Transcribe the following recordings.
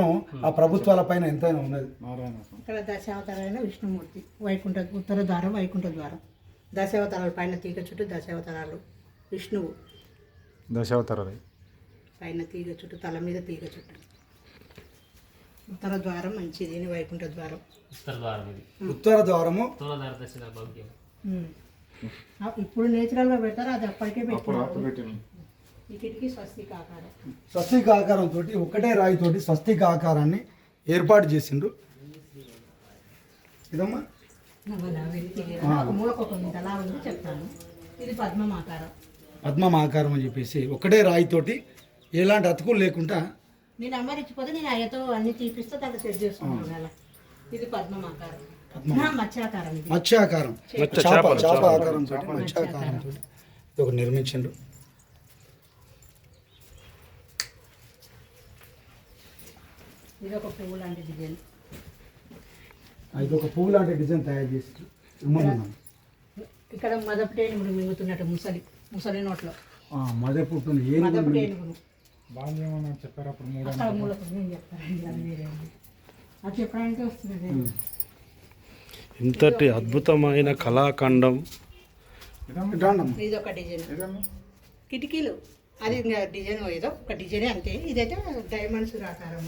ఆ ప్రభుత్వాల పైన ఎంతైనా ఉన్నది. ఇక్కడ దశావతారైన విష్ణుమూర్తి వైకుంఠ ఉత్తర ద్వారం వైకుంఠ ద్వారం దశావతారాలు పైన తీగ చుట్టూ దశావతారాలు విష్ణువు దశావతారాలు పైన తీగ చుట్టూ తల మీద తీగ చుట్టూ ఉత్తర ద్వారం మంచిది వైకుంఠ ద్వారం ఉత్తర ద్వారము ఇప్పుడు నేచురల్గా పెడతారు అది అప్పటికే పెట్టారు. ఈ కిటికీ స్వస్తిక ఆకారం స్వస్తిక ఆకారంతో ఒకటే రాయితోటి స్వస్తిక ఆకారాన్ని ఏర్పాటు చేసిండ్రు. ఇదమ్మా అలా ఉంది చెప్తాను. ఇది పద్మం ఆకారం. పద్మం ఆకారం అని చెప్పేసి ఒకటే రాయితోటి ఎలాంటి అతుకులు లేకుండా నేను అమ్మరిచ్చిపోతే నేను అయ్యతో అన్ని తీపిస్తే దాంట్లో సెట్ చేసుకున్నాను అలా. ఇది పద్మం ఆకారం. మత్స్యాకారం. మత్స్యాకారం చేప ఆకారంతో మత్స్యాకారంతో ఇది ఒకటి నిర్మించిండ్రు. ఇది ఒక పువ్వు లాంటి డిజైన్. ఇది ఒక పువ్వు లాంటి డిజైన్ తయారు చేసి ఇక్కడ మదపు ఏనుగును మింగుతున్నట్టు ముసలి నోట్లో మదపు ఏనుగును చెప్పారు. అప్పుడు నేను చెప్తాను అది చెప్పడానికి వస్తున్నది. ఇంతటి అద్భుతమైన కళాఖండం. ఇది ఒక డిజైన్ కిటికీలు. అది డిజైన్ ఏదో ఒక డిజైన్ అంతే. ఇదైతే డైమండ్స్ ఆకారం.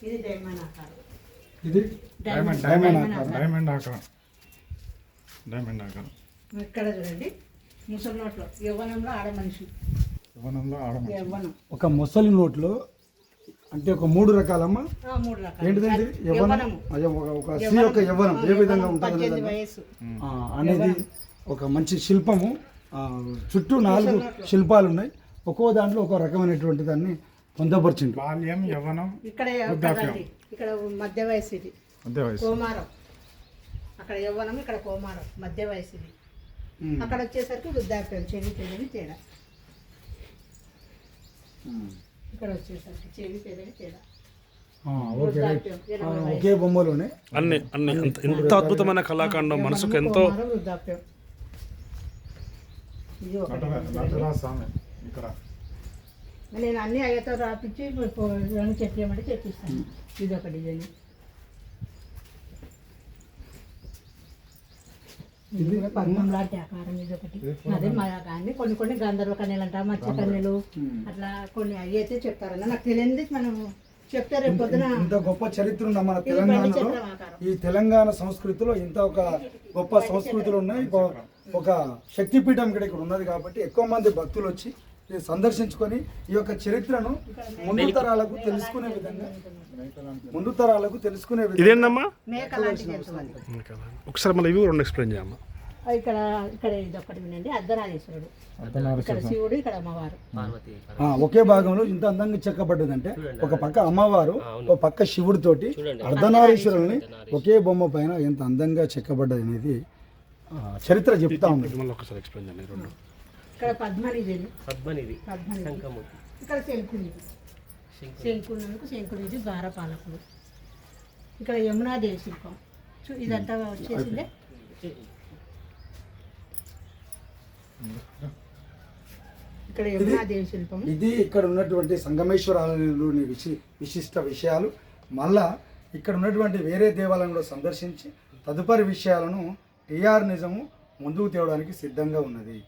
ఇది డైమండ్ ఆకారం. ఇది డైమండ్ ఆకారం. ఇక్కడ చూడండి ముసలి నోట్లో యవ్వనంలో ఆడ మనిషి. యవ్వనం ఒక ముసలి నోట్లో అంటే ఒక 3 రకాలమ్మా. 3 రకాలు ఏంటిదండి యవ్వనం. ఒక స్త్రీ యొక్క యవ్వనం ఏ విధంగా ఉంటుంది అనేది ఒక మంచి శిల్పము. చుట్టూ 4 శిల్పాలు ఉన్నాయి. ఒక్కో దాంట్లో ఒక రకమైనటువంటి దాన్ని పొందపరిచింది. బాల్యం, యవ్వనం, ఇక్కడ మధ్య వయసు. ఇది కోమారం. అక్కడ యవ్వనం, ఇక్కడ కోమారం, మధ్య వయసు. ఇది అక్కడ వచ్చేసరికి వృద్ధాప్యం, చెవి పెదని తేడా. ఇక్కడ వచ్చేసరికి చెవి పెదని తేడా. ఒకే బొమ్మలోనే అన్ని ఎంత అద్భుతమైన కళాఖండం. మనసుకు ఎంతో వృద్ధాప్యం. నేను అన్ని అయ్యతో రాపించి చెప్పమంటే చెప్పిస్తాను. ఇది ఒక డిజైన్. ఇది పద్మం లాంటి ఆకారం. ఇది ఒకటి. అదే మా కానీ కొన్ని గంధర్వ కన్యలు అంట, మత్స్య కన్యలు అట్లా కొన్ని అవి అయితే చెప్తారన్న. నాకు తెలియదు మనం చెప్తే రేపు పొద్దున. ఇంత గొప్ప చరిత్ర ఉన్న మన తెలంగాణలో, ఈ తెలంగాణ సంస్కృతిలో ఇంత ఒక గొప్ప సంస్కృతులు ఉన్నాయి. ఒక శక్తిపీఠం ఇక్కడ ఉన్నది కాబట్టి ఎక్కువ మంది భక్తులు వచ్చి సందర్శించుకొని ఈ యొక్క చరిత్రను ముందు తరాలకు తెలుసుకునే విధంగా ఇదేంటమ్మా మేక ఒకసారి మళ్ళీ ఇవి 2 ఎక్స్ప్లెయిన్ చేయమ్మా. ఇక్కడ ఇది ఒకటి వినండి. అర్ధనారీశ్వరుడు. ఇక్కడ శివుడు, ఇక్కడ అమ్మవారు. ఒకే భాగంలో ఇంత అందంగా చెక్కబడ్డదంటే ఒక పక్క అమ్మవారు, ఒక పక్క శివుడి తోటి అర్ధనారీశ్వరుల్ని ఒకే బొమ్మ పైన ఎంత అందంగా చెక్కబడ్డది అనేది చరిత్ర చెప్తా ఉంది. ఒకసారి ఎక్స్ప్లెయిన్ చేయండి. ఇక్కడ పద్మనిధి. ఇక్కడ శంకునిధి ద్వారపాలకులు. ఇక్కడ యమునాదేవి శిల్పం. ఇదంతా వచ్చేసిందే. ఇక్కడ యమునాదేవి శిల్పం. ఇది ఇక్కడ ఉన్నటువంటి సంగమేశ్వరాలయంలోని విశిష్ట విషయాలు. మళ్ళా ఇక్కడ ఉన్నటువంటి వేరే దేవాలయంలో సందర్శించి తదుపరి విషయాలను టిఆర్ నిజము ముందుకు తేవడానికి సిద్ధంగా ఉన్నది.